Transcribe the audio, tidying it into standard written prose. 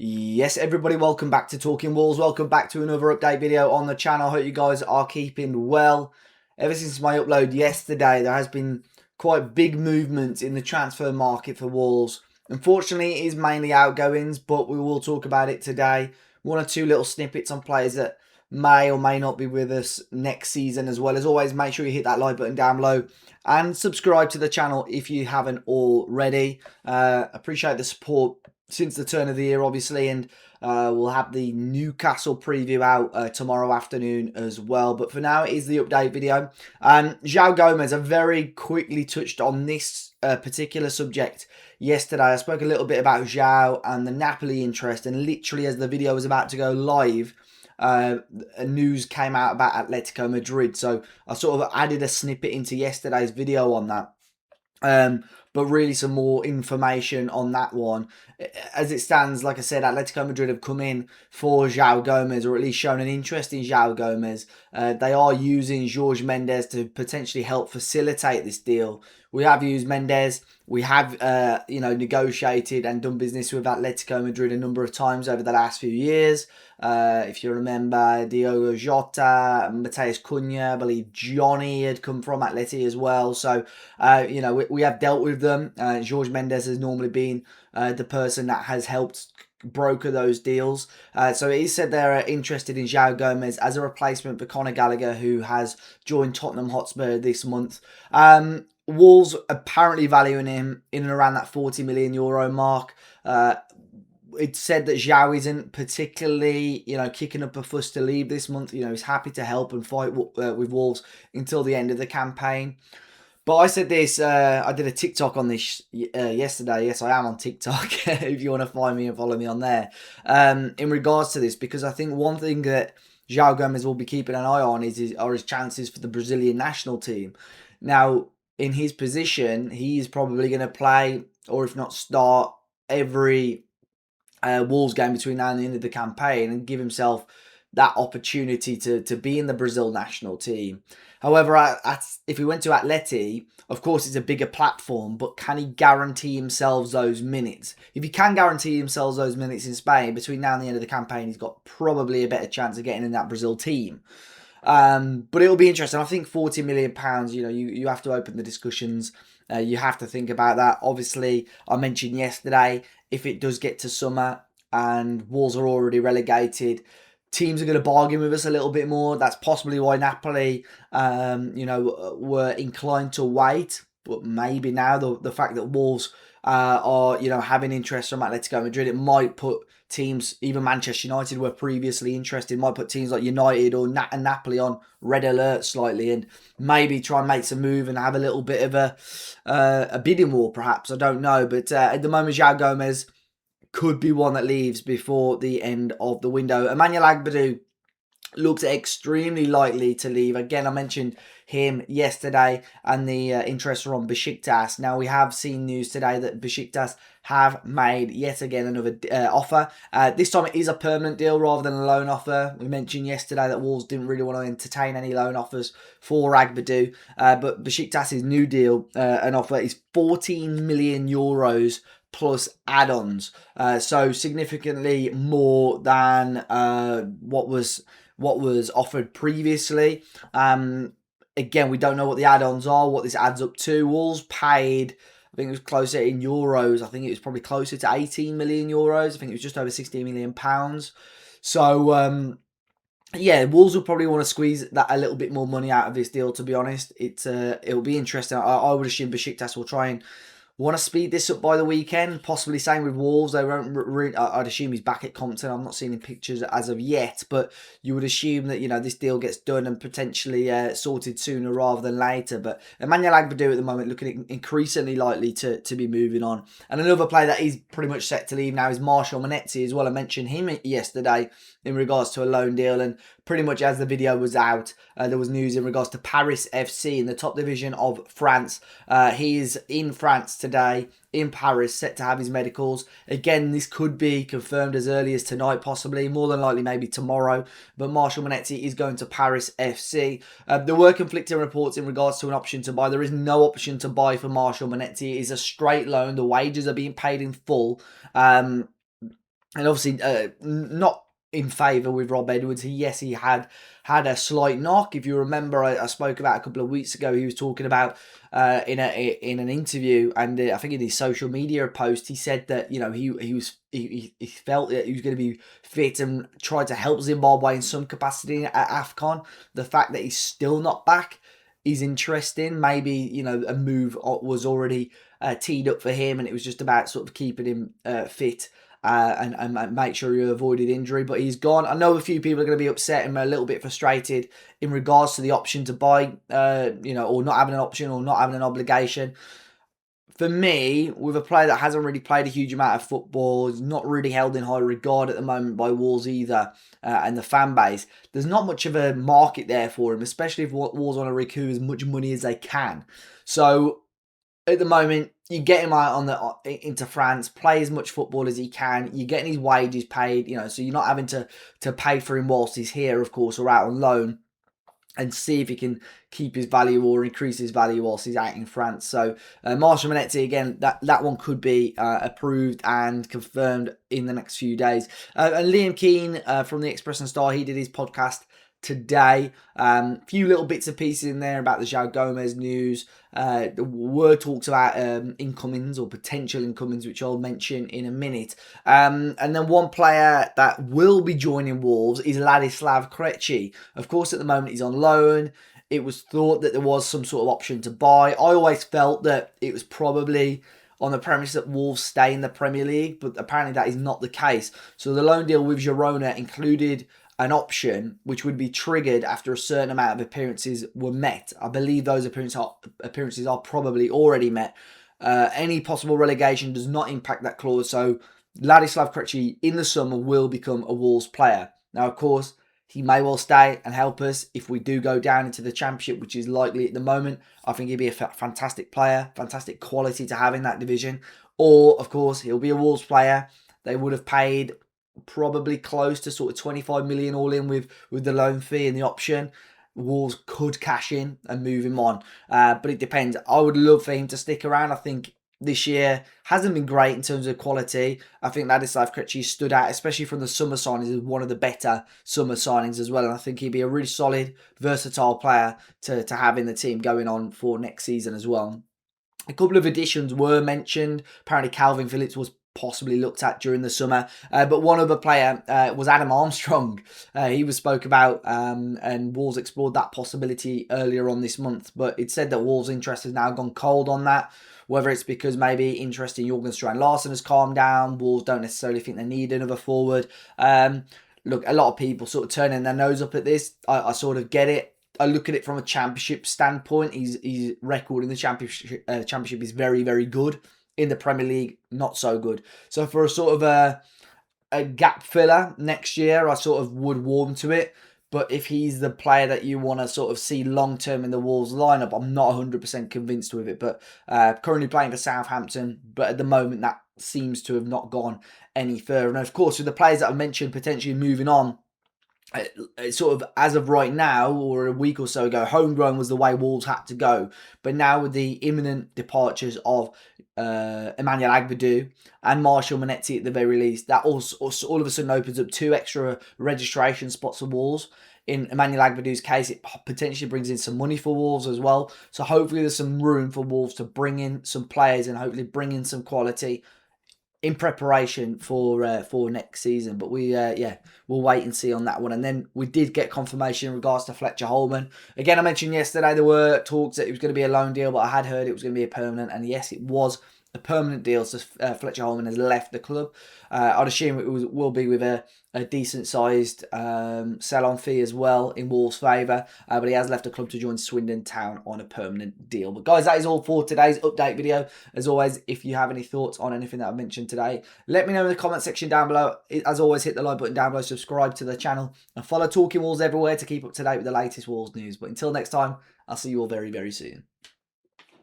Yes, everybody, welcome back to Talking Wolves. Welcome back to another update video on the channel. I hope you guys are keeping well. Ever since my upload yesterday, there has been quite big movements in the transfer market for Wolves. Unfortunately, it is mainly outgoings, but we will talk about it today. One or two little snippets on players that may or may not be with us next season as well. As always, make sure you hit that like button down below and subscribe to the channel if you haven't already. Appreciate the support since the turn of the year, obviously, and we'll have the Newcastle preview out tomorrow afternoon as well. But for now, it is the update video. Joao Gomes, I very quickly touched on this particular subject yesterday. I spoke a little bit about Joao and the Napoli interest, and literally as the video was about to go live, news came out about Atletico Madrid. So I sort of added a snippet into yesterday's video on that. But really some more information on that one. As it stands, like I said, Atletico Madrid have come in for Joao Gomes, or at least shown an interest in Joao Gomes. They are using Jorge Mendes to potentially help facilitate this deal. We have used Mendes. We have, negotiated and done business with Atletico Madrid a number of times over the last few years. If you remember, Diogo Jota, Mateus Cunha, I believe Johnny had come from Atleti as well. So, we have dealt with them. Jorge Mendes has normally been the person that has helped broker those deals. So it is said they're interested in Joao Gomes as a replacement for Conor Gallagher, who has joined Tottenham Hotspur this month. Wolves apparently valuing him in and around that 40 million euro mark. It's said that Joao isn't particularly, kicking up a fuss to leave this month. He's happy to help and fight with Wolves until the end of the campaign. But I said this, I did a TikTok on this yesterday. Yes, I am on TikTok if you want to find me and follow me on there. In regards to this, because I think one thing that Joao Gomes will be keeping an eye on are his chances for the Brazilian national team. Now, in his position, he is probably going to play, or if not start, every Wolves game between now and the end of the campaign and give himself that opportunity to be in the Brazil national team. However, if he went to Atleti, of course it's a bigger platform, but can he guarantee himself those minutes? If he can guarantee himself those minutes in Spain between now and the end of the campaign, he's got probably a better chance of getting in that Brazil team. But it'll be interesting. I think £40 million, you have to open the discussions. You have to think about that. Obviously, I mentioned yesterday, if it does get to summer and Wolves are already relegated, teams are going to bargain with us a little bit more. That's possibly why Napoli, were inclined to wait. But maybe now the fact that Wolves are, having interest from Atletico Madrid, it might put teams, even Manchester United were previously interested, might put teams like United or Napoli on red alert slightly and maybe try and make some move and have a little bit of a bidding war, perhaps. I don't know. But at the moment, Joao Gomes could be one that leaves before the end of the window. Emanuel Agbadou looks extremely likely to leave. Again, I mentioned him yesterday and the interest from Besiktas. Now, we have seen news today that Besiktas have made yet again another offer. This time it is a permanent deal rather than a loan offer. We mentioned yesterday that Wolves didn't really want to entertain any loan offers for Agbadou. But Besiktas' new deal, an offer is 14 million euros plus add-ons, so significantly more than what was offered previously. Again, we don't know what the add-ons are, what this adds up to. Wolves paid, I think it was closer in euros. I think it was probably closer to 18 million euros. I think it was just over 16 million pounds. So Wolves will probably want to squeeze that a little bit more money out of this deal. To be honest, it'll be interesting. I would assume Besiktas will try and want to speed this up by the weekend, possibly same with Wolves. They won't. I'd assume he's back at Compton. I'm not seeing any pictures as of yet, but you would assume that this deal gets done and potentially sorted sooner rather than later. But Emanuel Agbadou at the moment looking increasingly likely to be moving on. And another player that is pretty much set to leave now is Marshall Munetsi as well. I mentioned him yesterday in regards to a loan deal, and pretty much as the video was out, there was news in regards to Paris FC in the top division of France. He is in France today, in Paris, set to have his medicals. Again, this could be confirmed as early as tonight, possibly, more than likely maybe tomorrow. But Marshall Munetsi is going to Paris FC. There were conflicting reports in regards to an option to buy. There is no option to buy for Marshall Munetsi. It is a straight loan. The wages are being paid in full. And obviously not in favour with Rob Edwards. He had a slight knock. If you remember, I spoke about a couple of weeks ago. He was talking about in an interview, and I think in his social media post, he said that he felt that he was going to be fit and tried to help Zimbabwe in some capacity at AFCON. The fact that he's still not back is interesting. Maybe a move was already teed up for him, and it was just about sort of keeping him fit. And make sure you avoided injury, but he's gone. I know a few people are going to be upset and a little bit frustrated in regards to the option to buy, or not having an option or not having an obligation. For me, with a player that hasn't really played a huge amount of football, is not really held in high regard at the moment by Wolves either, and the fan base, there's not much of a market there for him, especially if Wolves want to recoup as much money as they can. So at the moment, you get him out into France, play as much football as he can. You're getting his wages paid, so you're not having to pay for him whilst he's here, of course, or out on loan, and see if he can keep his value or increase his value whilst he's out in France. So Marshall Munetsi, again, that one could be approved and confirmed in the next few days. And Liam Keane from the Express and Star, he did his podcast today. Few little bits and pieces in there about the Joao Gomes news. There were talks about incomings or potential incomings, which I'll mention in a minute. And then one player that will be joining Wolves is Ladislav Krejci. Of course, at the moment he's on loan. It was thought that there was some sort of option to buy. I always felt that it was probably on the premise that Wolves stay in the Premier League, but apparently that is not the case. So the loan deal with Girona included an option which would be triggered after a certain amount of appearances were met. I believe those appearances are probably already met. Any possible relegation does not impact that clause, so Ladislav Krejci in the summer will become a Wolves player. Now, of course, he may well stay and help us if we do go down into the Championship, which is likely at the moment. I think he'd be a fantastic player, fantastic quality to have in that division. Or, of course, he'll be a Wolves player. They would have paid probably close to sort of 25 million all in with the loan fee and the option. Wolves could cash in and move him on, but it depends. I would love for him to stick around. I think this year hasn't been great in terms of quality. I think Ladislav Krejci stood out, especially from the summer signings, as one of the better summer signings as well. And I think he'd be a really solid, versatile player to have in the team going on for next season as well. A couple of additions were mentioned. Apparently Calvin Phillips was possibly looked at during the summer, but one other player was Adam Armstrong. He was spoke about, and Wolves explored that possibility earlier on this month, but it said that Wolves' interest has now gone cold on that. Whether it's because maybe interest in Jorgen Strand-Larsen has calmed down, Wolves don't necessarily think they need another forward. Look, a lot of people sort of turning their nose up at this. I sort of get it. I look at it from a championship standpoint. His record in the championship is very, very good. In the Premier League, not so good. So for a sort of a gap filler next year, I sort of would warm to it. But if he's the player that you want to sort of see long-term in the Wolves lineup, I'm not 100% convinced with it. But currently playing for Southampton, but at the moment that seems to have not gone any further. And of course, with the players that I've mentioned potentially moving on, sort of as of right now or a week or so ago, homegrown was the way Wolves had to go. But now with the imminent departures of Emanuel Agbadou and Marshall Munetsi at the very least, that also all of a sudden opens up 2 extra registration spots for Wolves. In Emanuel Agbadou's case, it potentially brings in some money for Wolves as well. So hopefully there's some room for Wolves to bring in some players and hopefully bring in some quality in preparation for next season. But we'll wait and see on that one. And then we did get confirmation in regards to Fletcher Holman. Again, I mentioned yesterday there were talks that it was going to be a loan deal, but I had heard it was going to be a permanent. And yes, it was a permanent deal. So Fletcher Holman has left the club. I'd assume it will be with a decent sized sell-on fee as well in Wolves' favour. But he has left the club to join Swindon Town on a permanent deal. But guys, that is all for today's update video. As always, if you have any thoughts on anything that I've mentioned today, let me know in the comment section down below. As always, hit the like button down below, subscribe to the channel, and follow Talking Wolves everywhere to keep up to date with the latest Wolves news. But until next time, I'll see you all very, very soon.